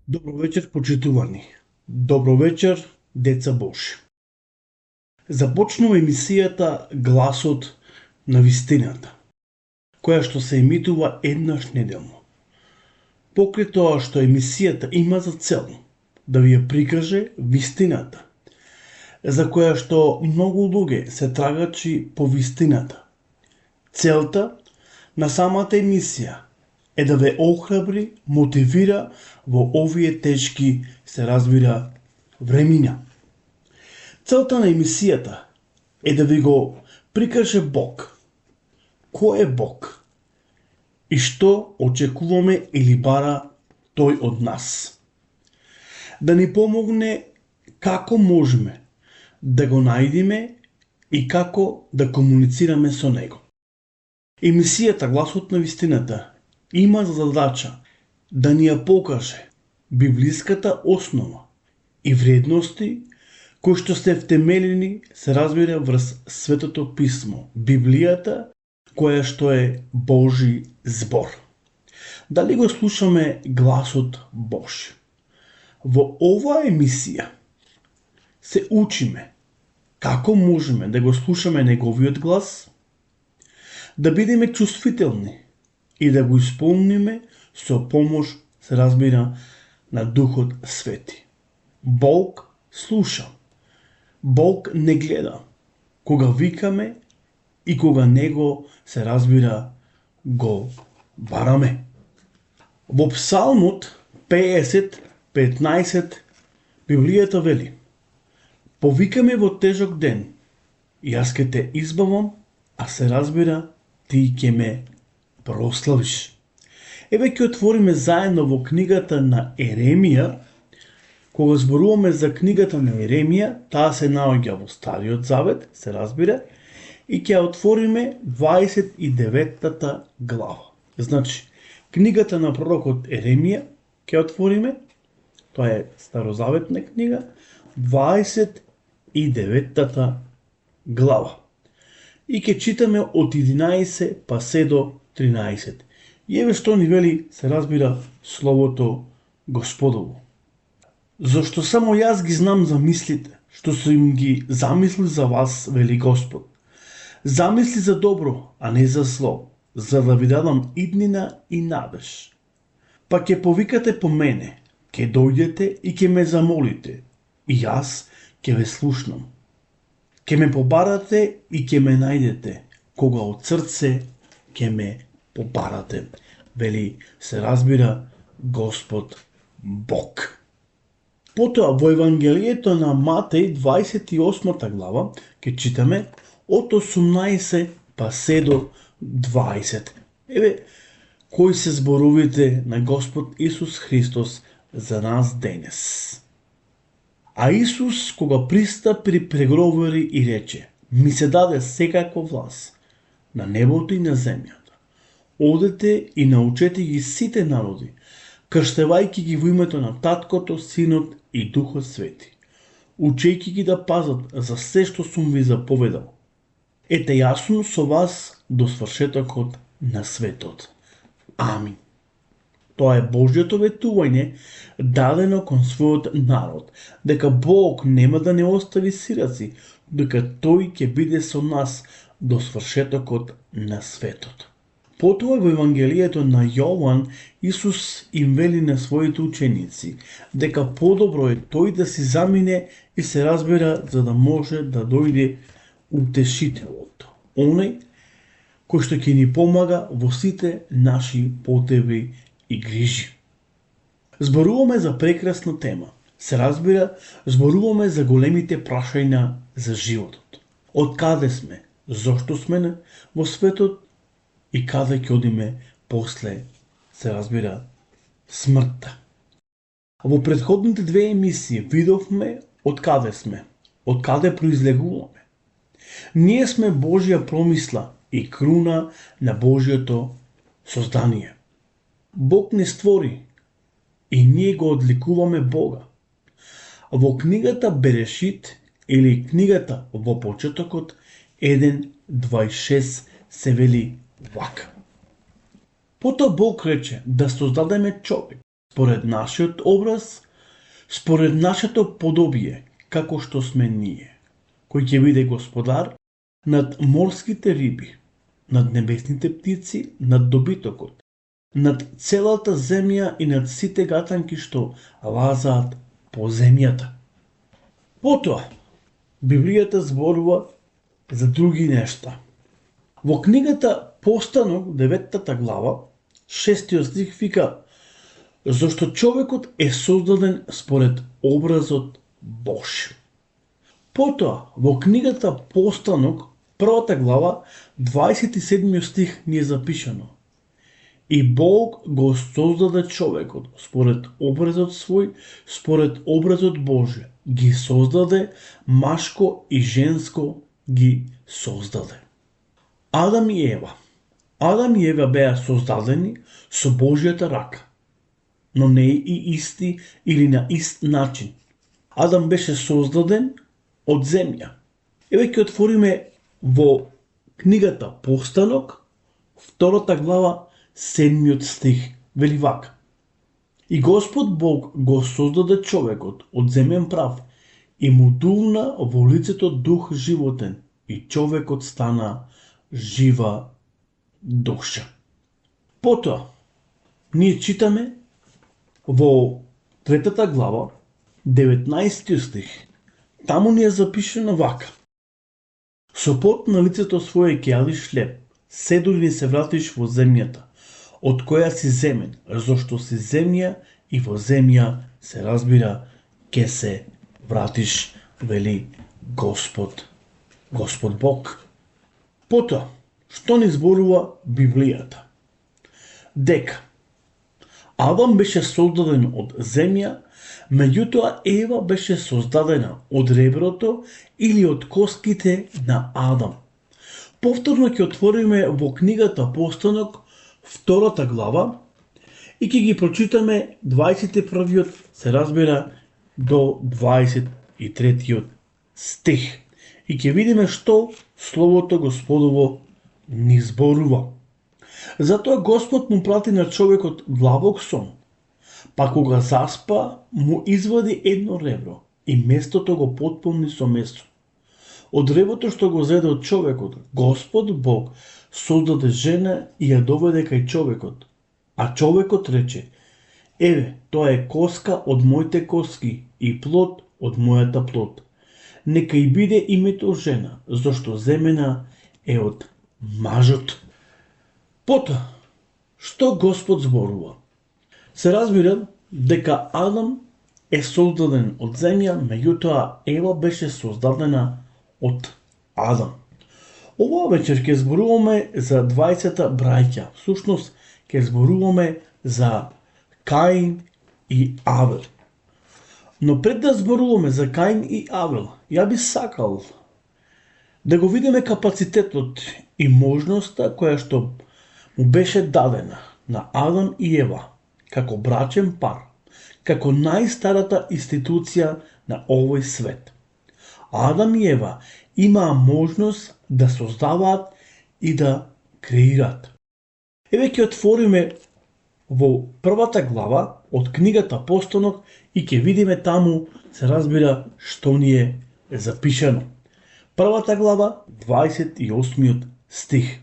Добро вечер, почитувани. Добро вечер, деца Божи. Започнува емисијата Гласот на вистината, која што се емитува еднаш неделно. Покрај тоа што емисијата има за цел да ви ја прикаже вистината, за која што многу луѓе се трагачи по вистината. Целта на самата емисија е да ве охрабри, мотивира во овие тешки, се разбира, времиња. Целта на емисијата е да ви го прикаже Бог. Кој е Бог? И што очекуваме или бара Тој од нас? Да ни помогне како можеме да го најдеме и како да комуницираме со Него. Емисијата Гласот на вистината има за задача да ни ја покаже библиската основа и вредности кои што се втемелени, се разбира, врз Светото писмо, Библијата, која што е Божи збор. Дали го слушаме гласот Божи? Во оваа емисија се учиме како можеме да го слушаме Неговиот глас, да бидеме чувствителни и да го исполниме со помош, се разбира, на Духот Свети. Бог слуша. Бог не гледа кога викаме и кога Него, се разбира, го бараме. Во Псалмот 50:15 Библијата вели: повикаме во тежок ден, јас ке те избавам, а се разбира, ти ќе ме прославиш. Еве ќе отвориме заедно во книгата на Еремија. Кога зборуваме за книгата на Еремија, таа се наоѓа во Стариот Завет, се разбира, и ќе отвориме 29-та глава. Значи, книгата на пророкот Еремија ќе отвориме, тоа е старозаветна книга, 29-та глава. И ќе читаме од 11 па се до 13. И еве што ни вели, се разбира, Словото Господово. Зошто само јас ги знам замислите, што сум ги замисли за вас, вели Господ. Замисли за добро, а не за зло, за да ви дадам иднина и надеж. Па ќе повикате по мене, ќе дојдете и ќе ме замолите, и јас ќе ве слушнам. Ќе ме побарате и ќе ме најдете, кога од срце ќе ме побарате, вели, се разбира, Господ Бог. Потоа во Евангелието на Матеј 28 глава ќе читаме од 18 па се до 20. Еве кои се зборовите на Господ Исус Христос за нас денес. А Исус, кога пристапи, преговори и рече: ми се даде секаква власт на небото и на земјата. Одете и научете ги сите народи, крштевајќи ги во името на Таткото, Синот и Духот Свети, учејќи ги да пазат за се што сум ви заповедал. Ете, јас сум со вас до свршетокот на светот. Амин. Тоа е Божјото ветување дадено кон својот народ, дека Бог нема да не остави сираци, дека Тој ќе биде со нас до свршетокот на светот. Потоа во Евангелието на Јован Исус им вели на своите ученици дека подобро е Тој да си замине и се разбира, за да може да дојде утешителот, оној кој што ќе ни помага во сите наши потреби и грижи. Зборуваме за прекрасна тема. Се разбира, зборуваме за големите прашања за животот. Од каде сме, зошто сме во светот и каде ќе одиме после, се разбира, смртта. Во претходните две емисии видовме од каде сме, од каде произлегуваме. Ние сме Божја промисла и круна на Божјото создание. Бог не створи и ние го одликуваме Бога. Во книгата Берешит или книгата во почетокот 1:26 се вели вака: Потоа Бог рече да создадеме човек според нашиот образ, според нашето подобие, како што сме ние, кој ќе биде господар над морските риби, над небесните птици, над добитокот, над целата земја и над сите гатанки што лазаат по земјата. Потоа, Библијата зборува за други нешта. Во книгата Постанок, 9 глава, 6 стих вика: зашто човекот е создаден според образот Божи. Потоа, во книгата Постанок, 1 глава, 27 стих ни е запишано: и Бог го создаде човекот според образот свој, според образот Божи. Ги создаде, машко и женско ги создаде. Адам и Ева. Адам и Ева беа создадени со Божјата рака, но не и исти или на ист начин. Адам беше создаден од земја. Еве ќе отвориме во книгата Постанок, 2 глава, 7 стих, вели вака: и Господ Бог го создаде човекот од земен прав и му дувна во лицето дух животен и човекот стана жива душа. Потоа, ние читаме во 3 глава, 19 стих, таму ни е запишено вака: со пот на лицето своје ќе јадиш хлеб, се дори не се вратиш во земјата, од која си земен, зашто си земја и во земја се разбира ќе се вратиш, вели Господ Бог. Потоа, што ни зборува Библијата? Дека Адам беше создаден од земја, меѓутоа Ева беше создадена од реброто или од коските на Адам. Повторно ќе отвориме во книгата Постанок, 2 глава, и ќе ги прочитаме 21 се разбира до 23 стих. И ќе видиме што Словото Господово ни зборува. Затоа Господ му прати на човекот длабок сон, па кога заспа, му извади едно ребро и местото го потполни со месо. Од реброто што го зеде од човекот, Господ Бог создаде жена и ја доведе кај човекот. А човекот рече: еве, тоа е коска од моите коски и плод од мојата плод. Нека и биде името жена, зашто земена е од мажот. Потоа, што Господ зборува? Се разбира дека Адам е создаден од земја, меѓутоа Ева беше создадена од Адам. Оваа вечер ќе зборуваме за 20 браќа. Всушност ќе зборуваме за Каин и Авел. Но пред да зборуваме за Каин и Авел, ја би сакал да го видиме капацитетот и можноста која што му беше дадена на Адам и Ева како брачен пар, како најстарата институција на овој свет. Адам и Ева имаа можност да создаваат и да креираат. Еве ќе отвориме во 1 глава од книгата Постанок и ќе видиме таму, се разбира, што ни е запишано. 1 глава, 28 стих.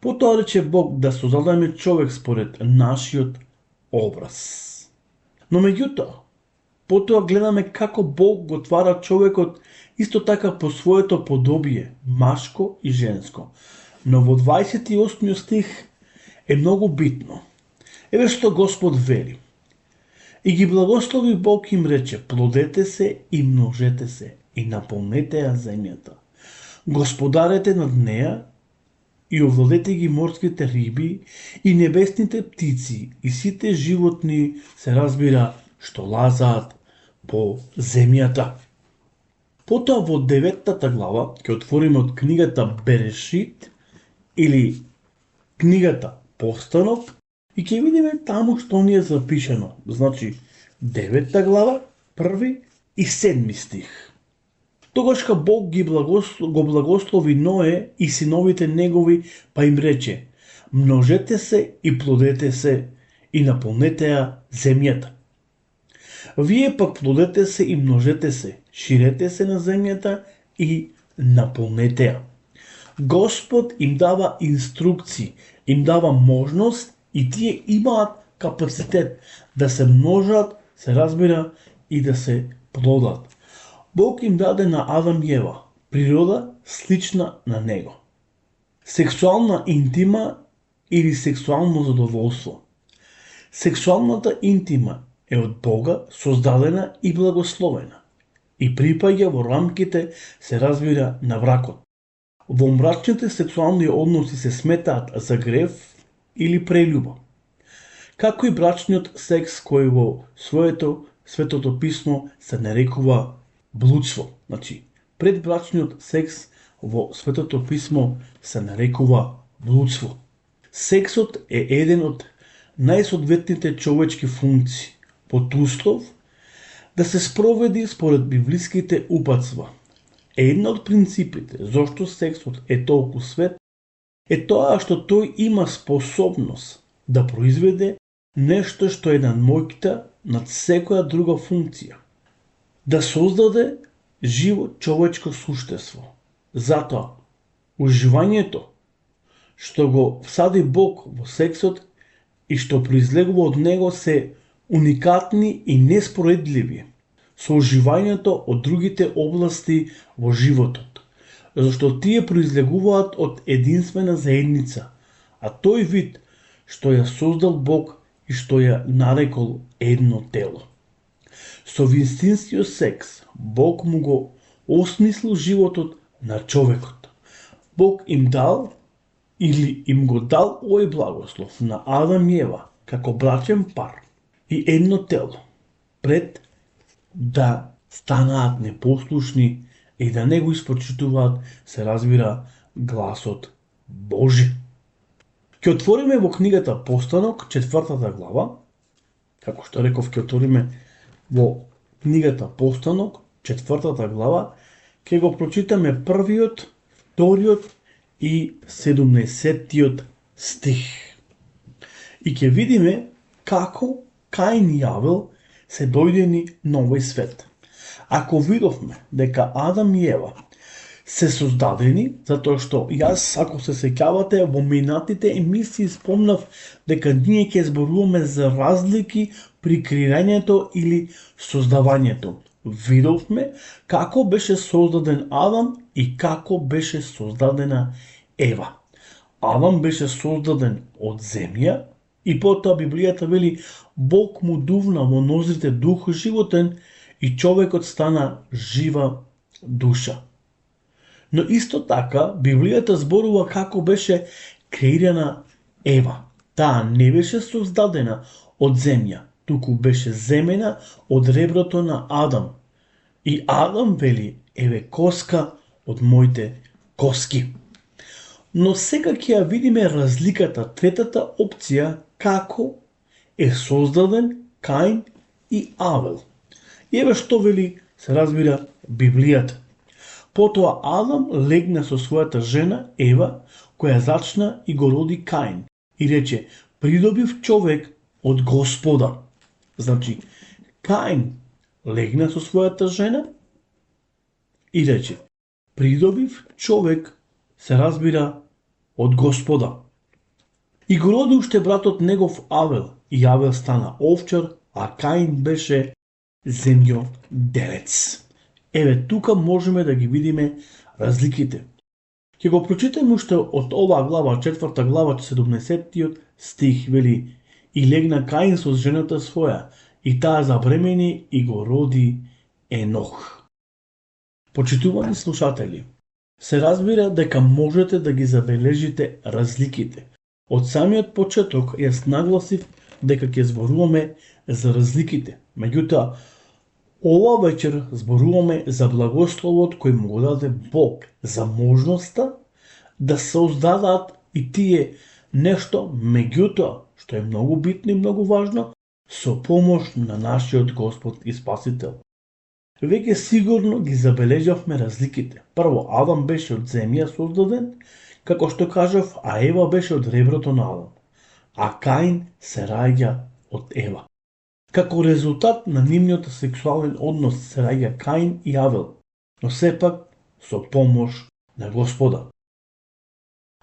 Потоа рече Бог да создадеме човек според нашиот образ. Но меѓутоа, потоа гледаме како Бог го твара човекот исто така по своето подобие, машко и женско. Но во 28 стих е многу битно. Еве што Господ вели: и ги благослови Бог им рече: плодете се и множете се и наполнете ја земјата. Господарете над неја и овладете ги морските риби и небесните птици и сите животни, се разбира, што лазаат по земјата. Потоа во 9 глава ќе отвориме од книгата Берешит или книгата Постанок и ќе видиме таму што ни е запишано. Значи 9 глава, 1 и 7 стих. Тогашка Бог го благослови Ное и синовите негови, па им рече: множете се и плодете се и наполнете ја земјата. Вие пак плодете се и множете се, ширете се на земјата и наполнете ја. Господ им дава инструкции, им дава можност и тие имаат капацитет да се множат, се разбира, и да се плодат. Бог им даде на Адам и Ева природа слична на него. Сексуална интима или сексуално задоволство. Сексуалната интима е од Бога создадена и благословена и припаѓа во рамките, се разбира, на бракот. Во мрачните сексуални односи се сметаат за грев или прелюба. Како и брачниот секс кој во Светото писмо се нарекува блудство. Значи, предбрачниот секс во Светото писмо се нарекува блудство. Сексот е еден од најсоодветните човечки функции, под услов да се спроведи според библиските упатства. Една од принципите зошто сексот е толку свет е тоа што тој има способност да произведе нешто што е над моќта над секоја друга функција. Да создаде живо човечко суштество. Затоа, уживањето што го всади Бог во сексот и што произлегува од него се уникатни и неспоредливи со уживањето од другите области во животот, зашто тие произлегуваат од единствена заедница, а тој вид што ја создал Бог и што ја нарекол едно тело. Со вистинскиот секс Бог му го осмислил животот на човекот. Бог им дал или им го дал овој благослов на Адам и Ева како брачен пар и едно тело, пред да станаат непослушни и да не го испочитуваат, се разбира, гласот Божи. Ќе отвориме во книгата Постанок, 4 глава, како што реков, ќе отвориме во книгата Постанок, 4 глава, ќе го прочитаме 1, 2 и 17 стих. И ќе видиме како Каин и Авел се дојдени на овој свет. Ако видовме дека Адам и Ева се создадени, затоа што јас, ако се сеќавате, во минатите емисии спомнав дека ние ќе зборуваме за разлики при креирањето или создавањето. Видовме како беше создаден Адам и како беше создадена Ева. Адам беше создаден од земја и потоа Библијата вели Бог му дувна во ноздрите дух животен и човекот стана жива душа. Но исто така Библијата зборува како беше креирана Ева. Таа не беше создадена од земја, туку беше земена од реброто на Адам. И Адам вели, еве коска од моите коски. Но сега ќе ја видиме разликата, третата опција, како е создаден Каин и Авел. И еве што вели, се разбира, Библијата. Потоа Адам легна со својата жена Ева, која зачна и го роди Каин. И рече, придобив човек од Господа. Значи, Каин легна со својата жена и рече, придобив човек, се разбира, од Господа. И го роди уште братот негов Авел, и Авел стана овчар, а Каин беше земјоделец. Еве тука можеме да ги видиме разликите. Ќе го прочитаме уште од оваа глава, 4 глава, 17 стих, вели, и легна Каин со жената своја, и таа забремени и го роди Енох. Почитувани слушатели, се разбира дека можете да ги забележите разликите. Од самиот почеток јас нагласив дека ќе зборуваме за разликите. Меѓутоа, ова вечер зборуваме за благословот кој му го даде Бог, за можноста да создадат и тие нешто, меѓутоа, што е многу битно и многу важно, со помош на нашиот Господ и Спасител. Веќе сигурно ги забележавме разликите. Прво, Адам беше од земја создаден, како што кажав, а Ева беше од реброто на Адам. а Каин се раѓа од Ева. Како резултат на нивниот сексуален однос се раѓа Каин и Авел, но сепак со помош на Господа.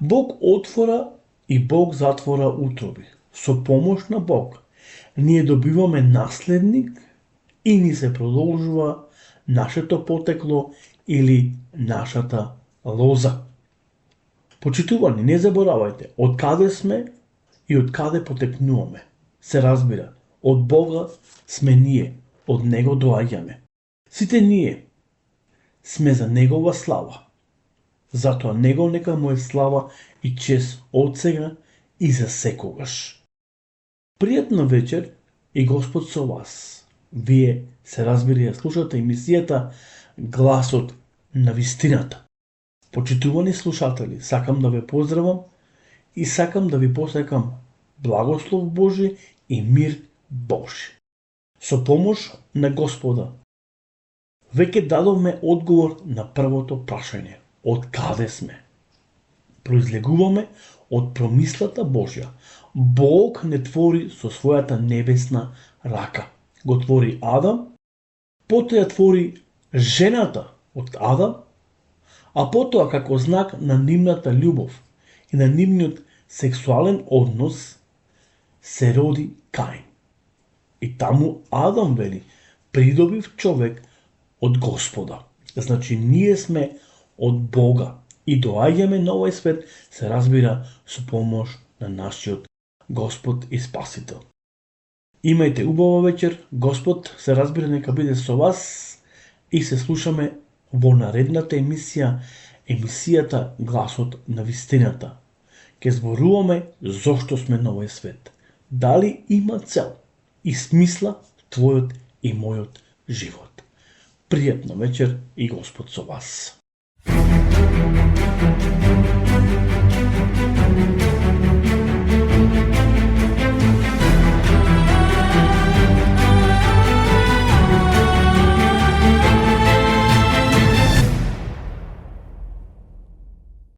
Бог отвора и Бог затвора утроби. Со помош на Бог ние добиваме наследник и ни се продолжува нашето потекло или нашата лоза. Почитувани, не заборавајте, од каде сме и од каде потекнуваме. Се разбира, од Бога сме ние, од Него доаѓаме. Сите ние сме за Негова слава. Затоа Него нека му е слава и чест од сега и за секогаш. Пријатна вечер и Господ со вас. Вие се разбира ја слушате емисијата Гласот на вистината. Почитувани слушатели, сакам да ве поздравам и сакам да ви посекам благослов Божи и мир Божи. Со помош на Господа, веќе дадовме одговор на првото прашање. Од каде сме? Произлегуваме од промислата Божја. Бог не твори со својата небесна рака. Го твори Адам, потоа ја твори жената од Адам, а потоа како знак на нивната љубов и на нивниот сексуален однос се роди Каин. И таму Адам вели, придобив човек од Господа. Значи ние сме од Бога и доаѓаме на овој свет, се разбира, со помош на нашиот Господ и Спасител. Имајте убава вечер, Господ се разбира нека биде со вас и се слушаме во наредната емисијата Гласот на вистината. Ке зборуваме зошто сме на овој свет. Дали има цел и смисла твојот и мојот живот. Пријатна вечер и Господ со вас.